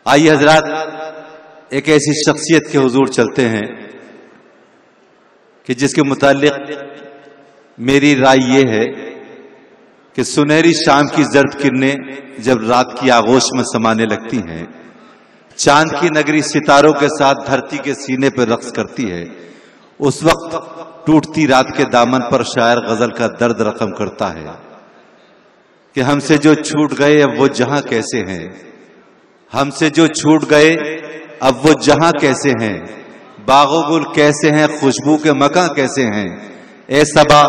آئیے حضرات ایک ایسی شخصیت کے حضور چلتے ہیں کہ جس کے متعلق میری رائے یہ ہے کہ سنہری شام کی زرد کرنیں جب رات کی آغوش میں سمانے لگتی ہیں، چاند کی نگری ستاروں کے ساتھ دھرتی کے سینے پر رقص کرتی ہے، اس وقت ٹوٹتی رات کے دامن پر شاعر غزل کا درد رقم کرتا ہے کہ ہم سے جو چھوٹ گئے اب وہ جہاں کیسے ہیں، ہم سے جو چھوٹ گئے اب وہ جہاں کیسے ہیں، باغ و گل کیسے ہیں، خوشبو کے مکاں کیسے ہیں، اے صبا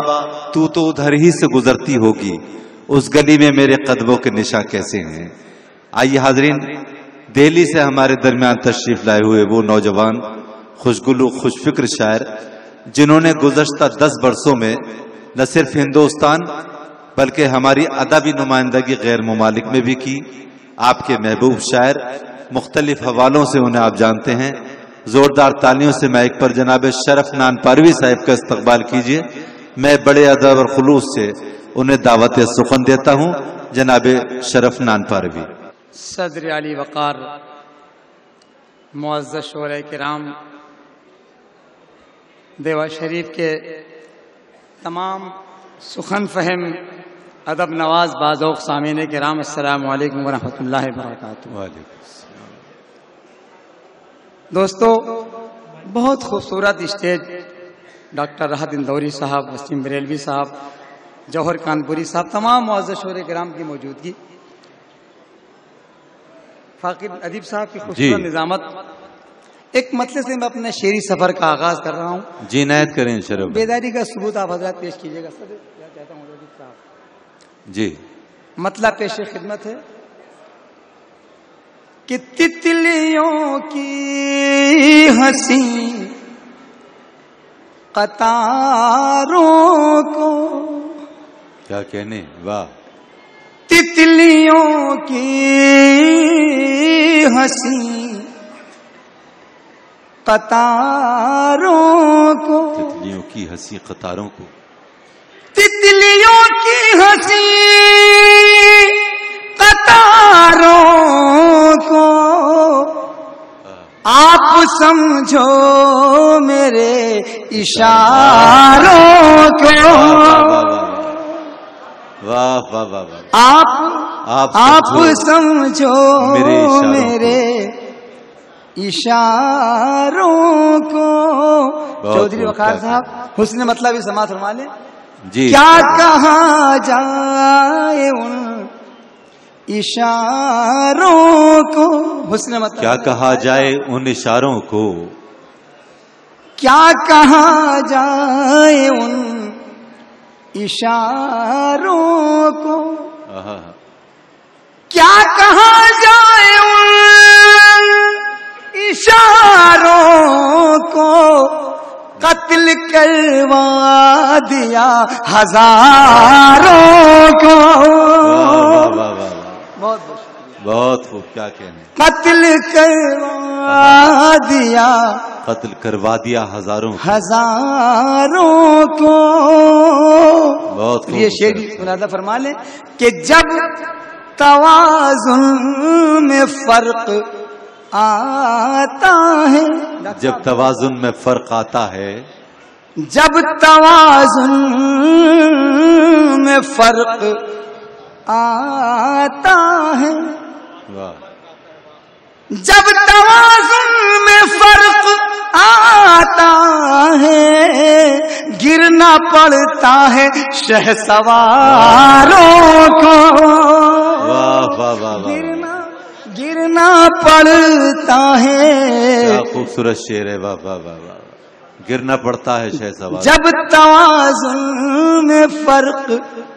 تو ادھر ہی سے گزرتی ہوگی، اس گلی میں میرے قدموں کے نشاں کیسے ہیں۔ آئیے حاضرین، دہلی سے ہمارے درمیان تشریف لائے ہوئے وہ نوجوان خوشگلو خوش فکر شاعر جنہوں نے گزشتہ 10 برسوں میں نہ صرف ہندوستان بلکہ ہماری ادبی نمائندگی غیر ممالک میں بھی کی، آپ کے محبوب شاعر، مختلف حوالوں سے انہیں آپ جانتے ہیں۔ زوردار تالیوں سے مائک پر جناب شرف نان پاروی صاحب کا استقبال کیجیے۔ میں بڑے ادب اور خلوص سے انہیں دعوت سخن دیتا ہوں۔ جناب شرف نان پاروی۔ صدر علی وقار، معزز شعراء کرام، دیوا شریف کے تمام سخن فہم ادب نواز بازوق سامعین کرام، السلام علیکم ورحمۃ اللہ وبرکاتہ۔ وعلیکم دوستو، بہت خوبصورت اسٹیج ڈاکٹر راحت اندوری صاحب، وسیم بریلوی صاحب، جوہر کانپوری صاحب، تمام معزز شعراء کرام کی موجودگی، فاقد ادیب صاحب کی خوبصورت نظامت، ایک مطلب سے میں اپنے شعری سفر کا آغاز کر رہا ہوں۔ جی عنایت کریں شرف۔ بیداری کا ثبوت آپ حضرات پیش کیجیے گا۔ صدر کیا کہتا ہوں ادیب صاحب؟ جی مطلب پیش خدمت ہے کہ تتلیوں کی حسین قطاروں کو، کیا کہنے، واہ، تتلیوں کی حسین قطاروں کو، تتلیوں کی ہنسی قطاروں کو، تتلیوں کی حسین قطاروں کو آپ سمجھو میرے اشاروں کو، واہ واہ واہ واہ، آپ سمجھو میرے اشاروں کو۔ چودھری وقار صاحب حسن مطلب بھی سماعت فرما لیں۔ جی، کیا کہا جائے ان اشاروں کو، حسن مطلب کیا کہا جائے ان اشاروں کو، کیا کہا جائے ان اشاروں کو، کیا کہا جائے ان اشاروں کو، قتل کروا دیا ہزاروں کو، بہت خوب، کیا کہنے، قتل کروا دیا، قتل کروا دیا ہزاروں کو۔ بہت خوب۔ یہ شعر ملاحظہ فرما لیں کہ جب توازن میں فرق آتا ہے، جب توازن میں فرق آتا ہے، جب توازن میں فرق آتا ہے، جب توازن میں فرق آتا ہے، گرنا پڑتا ہے شہسواروں کو، واہ واہ واہ واہ، گرنا پڑتا ہے، کیا خوبصورت شعر ہے، واہ واہ واہ واہ، گرنا پڑتا ہے شہسوار، جب توازن میں فرق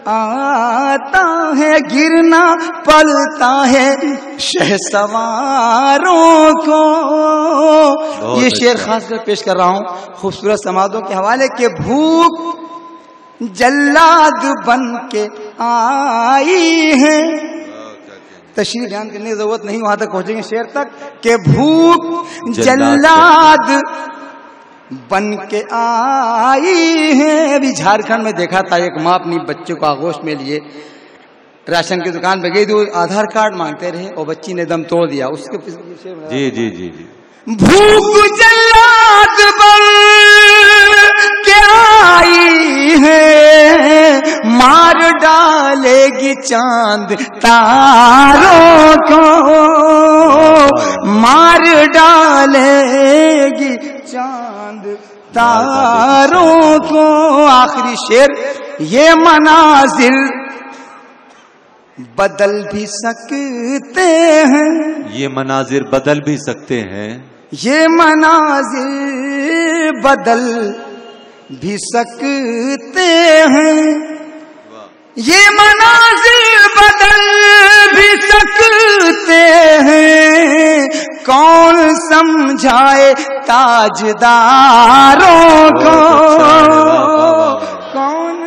آتا ہے، گرنا پڑتا ہے شہسواروں کو۔ یہ شعر خاص کر پیش کر رہا ہوں خوبصورت سماعتوں کے حوالے کہ بھوک جلاد بن کے آئی ہے، تشریح بیان کرنے کی ضرورت نہیں، وہاں تک پہنچیں گے شعر تک کہ بھوک جلاد بن کے آئی ہے۔ ابھی جھارکھنڈ میں دیکھا تھا ایک ماں اپنی بچے کو آغوش میں لیے راشن کی دکان پہ گئی تو آدھار کارڈ مانگتے رہے اور بچی نے دم توڑ دیا. اس کے جی جی جی جی. بھوک جلاد بن کے آئی ہے مار ڈالے گی چاند تاروں کو مار ڈالے گی چاند تاروں کو. آخری شعر یہ منازل بدل بھی سکتے ہیں یہ مناظر بدل بھی سکتے ہیں یہ مناظر بدل بھی سکتے ہیں یہ مناظر بدل بھی سکتے ہیں کون سمجھائے تاجداروں کو کون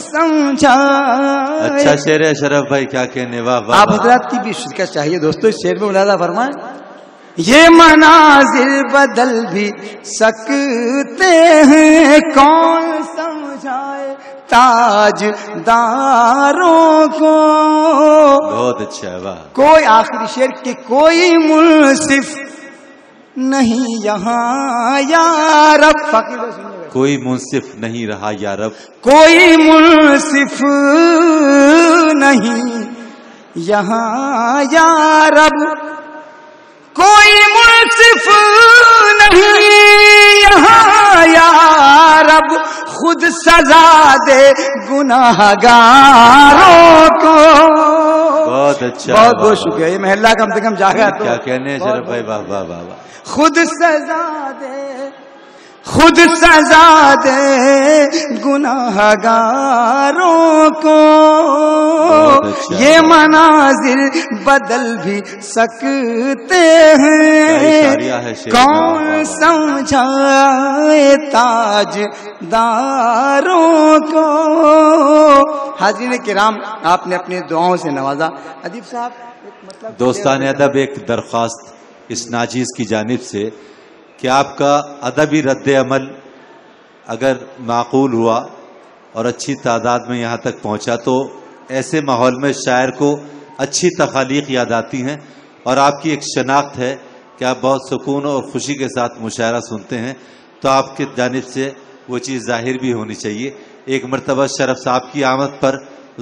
سمجھائے. اچھا شعر ہے اشرف بھائی, کیا کہنے. واہ واہ. آپ حضرات کی بھی شرکت چاہیے دوستو اس شعر میں ملاحظہ فرمائیں. یہ مناظر بدل بھی سکتے ہیں کون سمجھائے تاج داروں کو. بہت اچھا ہے. واہ. کوئی آخری شعر کہ کوئی منصف نہیں یہاں یا رب. کوئی منصف نہیں رہا یا رب. کوئی منصف نہیں یہاں یا رب. کوئی منصف نہیں یہاں یا رب. خود سزا دے گناہگاروں کو. بہت اچھا. بہت بہت شکریہ. یہ محلہ کم سے کم جاگا تو کیا کہنے شرف بھائی. واہ واہ واہ واہ. خود سزا دے خود سزا دے گناہگاروں کو. یہ مناظر بدل بھی سکتے ہیں کون سمجھائے تاج داروں کو. حاضرین کرام آپ نے اپنی دعاؤں سے نوازا. ادیب صاحب دوستان ادب ایک درخواست اس ناچیز کی جانب سے کہ آپ کا ادبی رد عمل اگر معقول ہوا اور اچھی تعداد میں یہاں تک پہنچا تو ایسے ماحول میں شاعر کو اچھی تخالیق یاد آتی ہیں اور آپ کی ایک شناخت ہے کہ آپ بہت سکون اور خوشی کے ساتھ مشاعرہ سنتے ہیں تو آپ کی جانب سے وہ چیز ظاہر بھی ہونی چاہیے. ایک مرتبہ شرف صاحب کی آمد پر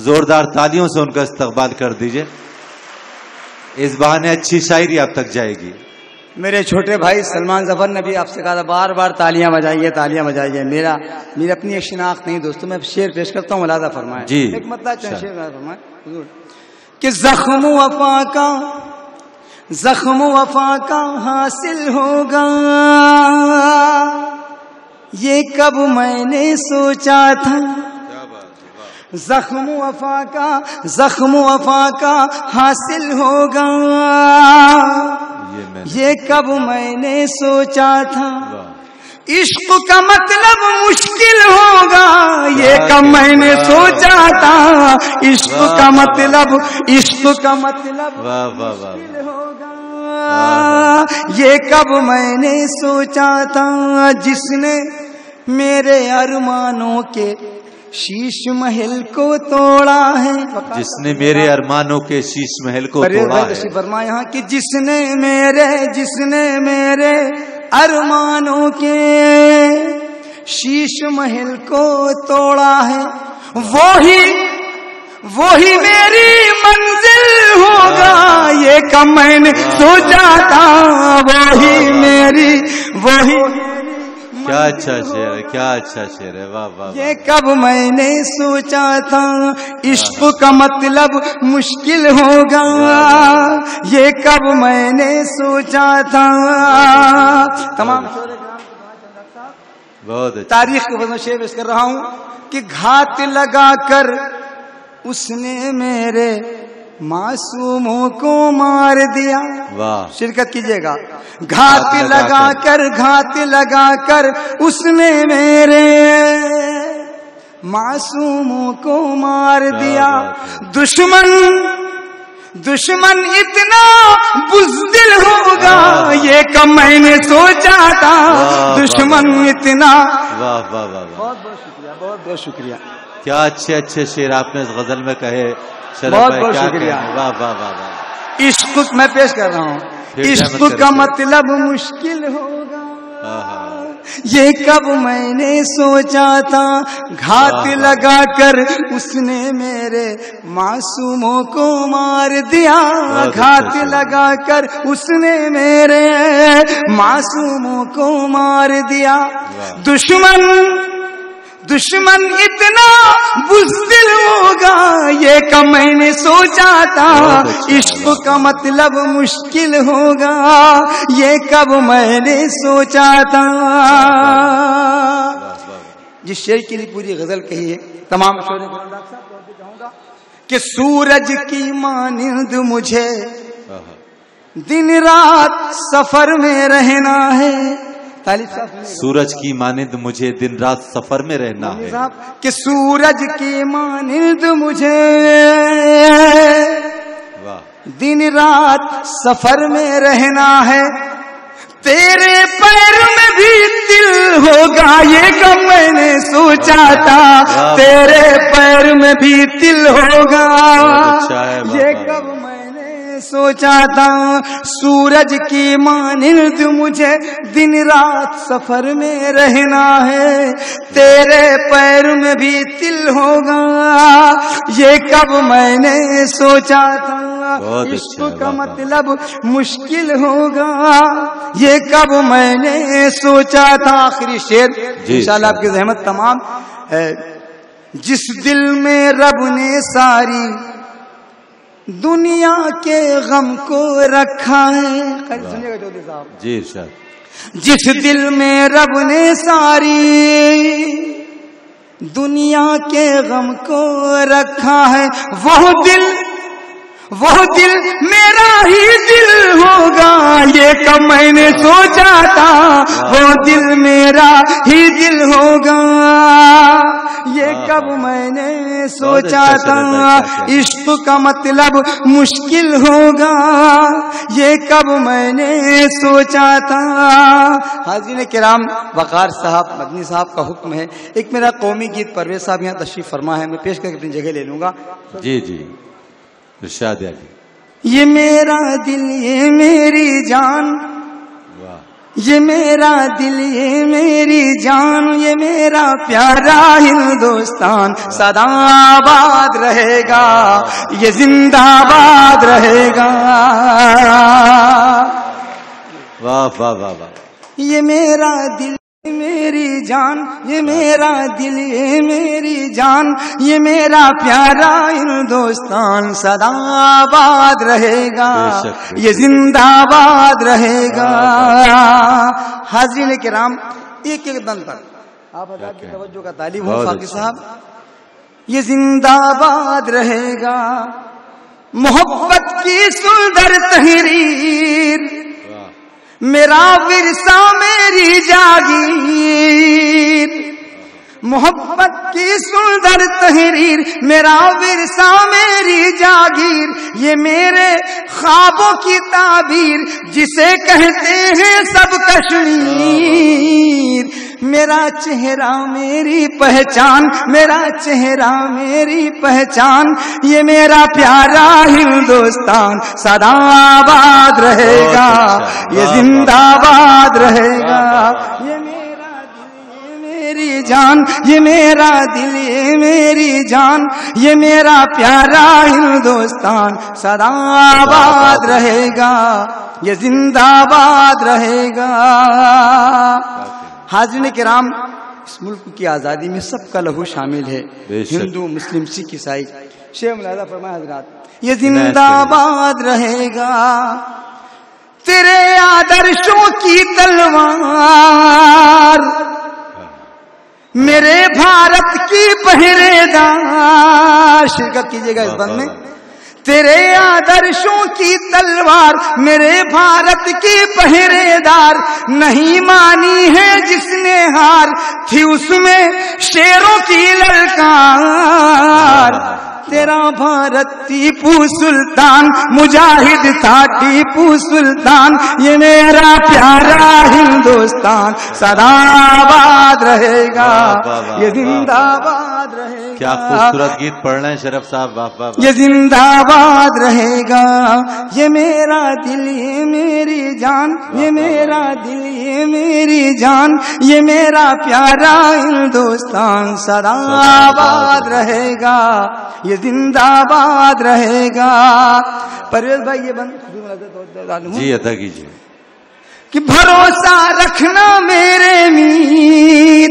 زوردار تالیوں سے ان کا استقبال کر دیجئے. اس بہانے اچھی شاعری آپ تک جائے گی. میرے چھوٹے بھائی سلمان ظفر نے بھی آپ سے کہا تھا بار بار تالیاں بجائیے تالیاں بجائیے. میری اپنی ایک شناخت نہیں دوستوں. میں شعر پیش کرتا ہوں ملاحظہ فرمائیں. جی ایک مطلب شعر فرمائیں کہ زخم وفا کا حاصل ہوگا یہ کب میں نے سوچا تھا. زخم وفا کا حاصل ہوگا یہ کب میں نے سوچا تھا. عشق کا مطلب مشکل ہوگا یہ کب میں نے سوچا تھا. عشق کا مطلب مشکل ہوگا یہ کب میں نے سوچا تھا. جس نے میرے ارمانوں کے شیش محل کو توڑا ہے. جس نے میرے ارمانوں کے شیش محل کو توڑا ہے. فرما یہاں کہ جس نے میرے ارمانوں کے شیش محل کو توڑا ہے وہی میری منزل ہوگا یہ کب میں نے سوچا تھا. وہی کیا اچھا شعر ہے, کیا اچھا شعر ہے. واہ واہ. یہ کب میں نے سوچا تھا عشق کا مطلب مشکل ہوگا یہ کب میں نے سوچا تھا. تمام بہت تاریخ کے وزن شعر پیش کر رہا ہوں کہ گھات لگا کر اس نے میرے معصوموں کو مار دیا. واہ. شرکت کیجئے گا. گھات لگا کر اس نے میرے معصوموں کو مار دیا. دشمن اتنا بزدل ہوگا یہ کب میں نے سوچا تھا. دشمن اتنا. واہ واہ واہ. بہت بہت شکریہ. کیا اچھے اچھے شعر آپ نے اس غزل میں کہے شرف بہت بھائی، بہت کیا شکریہ۔ کہیں؟ واہ واہ واہ واہ۔ عشق میں پیش کر رہا ہوں، پھر عشق رحمت کرے کا شعر۔ مطلب مشکل ہوگا، ہاں ہاں یہ کب میں نے سوچا تھا، گھات لگا کر اس نے میرے معصوموں کو مار دیا، گھات لگا کر اس نے میرے معصوموں کو مار دیا۔ دشمن اتنا بزدل ہوگا، یہ کب میں نے سوچا تھا، عشق کا مطلب مشکل ہوگا، یہ کب میں نے سوچا تھا۔ جس شعر کے لیے پوری غزل کہی ہے، تمام شعروں کو چاہوں گا کہ سورج کی مانند مجھے دن رات سفر میں رہنا ہے۔ سورج کی مانند مجھے دن رات سفر میں رہنا ہے، کہ سورج کی مانند مجھے دن رات سفر میں رہنا ہے، تیرے پیر میں بھی دل ہوگا، یہ کب میں نے سوچا تھا، تیرے پیر میں بھی دل ہوگا، یہ کب میں نے سوچا تھا۔ سورج کی مانند مجھے دن رات سفر میں رہنا ہے، تیرے پیر میں بھی دل ہوگا، یہ کب میں نے سوچا تھا۔ عشق کا مطلب مشکل ہوگا، یہ کب میں نے سوچا تھا۔ آخری شعر انشاءاللہ آپ کی زحمت تمام ہے۔ جس دل میں رب نے ساری دنیا کے غم کو رکھا ہے، سنیے گا چودھری صاحب جی ارشاد۔ جس دل میں رب نے ساری دنیا کے غم کو رکھا ہے، وہ دل میرا ہی دل ہوگا، یہ کب میں نے سوچا تھا، وہ دل میرا ہی دل ہوگا، یہ کب میں نے سوچا تھا۔ عشق کا مطلب مشکل ہوگا، یہ کب میں نے سوچا تھا۔ حاضرین کرام، وقار صاحب مدنی صاحب کا حکم ہے، ایک میرا قومی گیت پرویز صاحب یہاں تشریف فرما ہے، میں پیش کر کے اپنی جگہ لے لوں گا۔ جی جی ارشاد علی۔ یہ میرا دل یہ میری جان، یہ میرا دل یہ میری جان، یہ میرا پیارا ہندوستان سدا آباد رہے گا، یہ زندہ آباد رہے گا۔ واہ واہ واہ واہ۔ یہ میرا دل میری جان، یہ میرا دل یہ میری جان، یہ میرا پیارا ہندوستان سدا آباد رہے گا، یہ زندہ آباد رہے گا۔ حاضرین کرام، ایک ایک دن پر آپ حضرات کی توجہ کا طالب ہوں فاقی صاحب، یہ زندہ آباد رہے گا، محبت کی سندر تحریر، میرا ورثہ میری جاگیر، محبت کی سندر تحریر، میرا ورثہ میری جاگیر، یہ میرے خوابوں کی تعبیر، جسے کہتے ہیں سب کشمیر، میرا چہرہ میری پہچان، میرا چہرہ میری پہچان، یہ میرا پیارا ہندوستان سدا آباد رہے گا، یہ زندہ آباد رہے گا۔ یہ میرا دل یہ میری جان، یہ میرا دل یہ میری جان، یہ میرا پیارا ہندوستان سدا آباد رہے گا، یہ زندہ آباد رہے گا۔ حاضرین کرام، اس ملک کی آزادی میں سب کا لہو شامل ہے، ہندو مسلم سکھ عیسائی۔ شیخ ملاحظہ فرمائے حضرات، یہ زندہ آباد رہے گا، تیرے آدرشوں کی تلوار، میرے بھارت کی پہرے دار، شرکت کیجیے گا اس بند میں، تیرے آدرشوں کی تلوار، میرے بھارت کی پہرے دار، نہیں مانی ہے جس نے ہار، تھی اس میں شیروں کی للکار، تیرا بھارت ٹیپو سلطان مجاہد تھا ٹیپو سلطان یہ میرا پیارا ہندوستان سدا آباد رہے گا یہ زندہ باد رہے گا. کیا خوبصورت گیت پڑھ رہے ہیں شرف صاحب. واہ واہ. یہ زندہ باد رہے گا یہ میرا دل یہ میری جان یہ میرا دل یہ میری جان یہ میرا پیارا ہندوستان سدا آباد رہے گا یہ زندہ باد رہے گا. پرویز بھائی یہ بند جی عطا کیجیے. کہ بھروسہ رکھنا میرے میر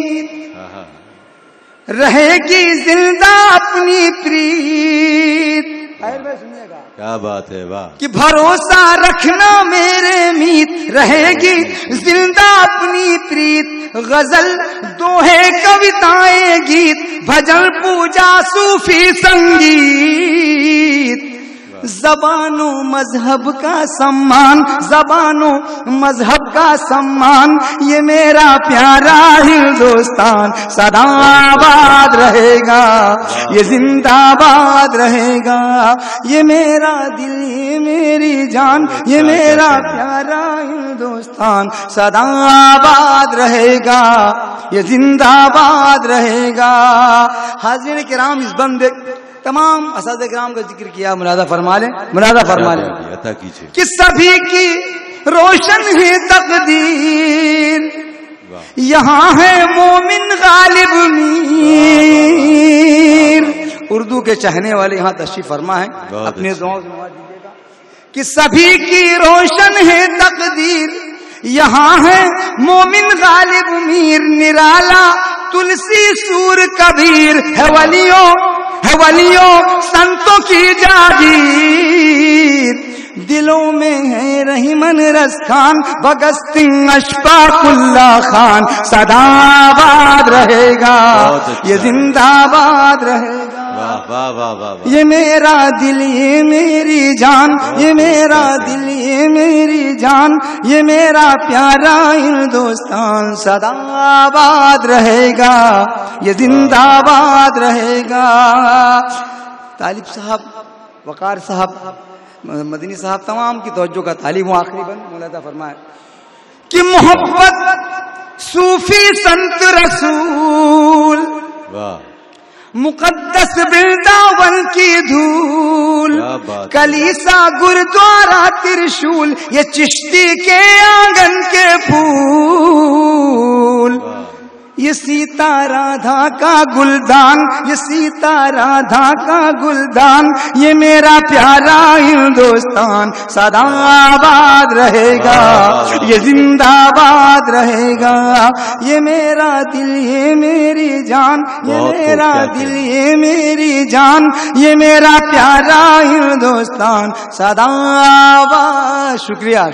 رہے گی زندہ اپنی پریت. سنیے گا کیا بات ہے. واہ. کہ بھروسہ رکھنا میرے میت رہے گی زندہ اپنی پریت. غزل دوہے کوتائیں گیت بھجن پوجا صوفی سنگیت. زبان و مذہب کا سمان زبان و مذہب کا سمان یہ میرا پیارا ہندوستان سدا آباد رہے گا یہ زندہ باد رہے گا یہ میرا دل یہ میری جان یہ میرا پیارا ہندوستان سدا آباد رہے گا یہ زندہ باد رہے گا. حاضرین کرام اس بندے تمام اساتذہ کرام کا ذکر کیا. منادہ فرما لیں منادہ فرما لیں عطا کیجیے. کہ سبھی کی روشن ہے تقدیر یہاں ہے مومن غالب میر. اردو کے چاہنے والے یہاں تشریف فرما ہے اپنے دعاؤں سے نواز دیجیے گا. کہ سبھی کی روشن ہے تقدیر یہاں ہے مومن غالب میر. نرالا تلسی سور کبیر ہے ولیوں سنتوں کی جاگیر. دلوں میں ہے رحمن رسخان بھگت سنگھ اشفاق اللہ خان سدا آباد رہے گا یہ زندہ باد رہے گا. واہ واہ واہ. یہ میرا دل یہ میری جان یہ میرا دل یہ میری جان یہ میرا پیارا ہندوستان سدا آباد رہے گا یہ زندہ باد رہے گا. طالب صاحب وقار صاحب مدنی صاحب تمام کی توجہ کا طالب ہوں. آخری بند مولانا فرمائے کہ محبت صوفی سنت رسول واہ. مقدس بنداون کی دھول کلیسا گردوارا ترشول یہ چشتی کے آنگن کے پھول. یہ سیتا رادھا کا گلدان یہ سیتا رادھا کا گلدان یہ میرا پیارا ہندوستان سدا آباد رہے گا یہ زندہ باد رہے گا. یہ میرا دل یہ میری جان یہ میرا دل یہ میری جان یہ میرا پیارا ہندوستان سدا آباد. شکریہ.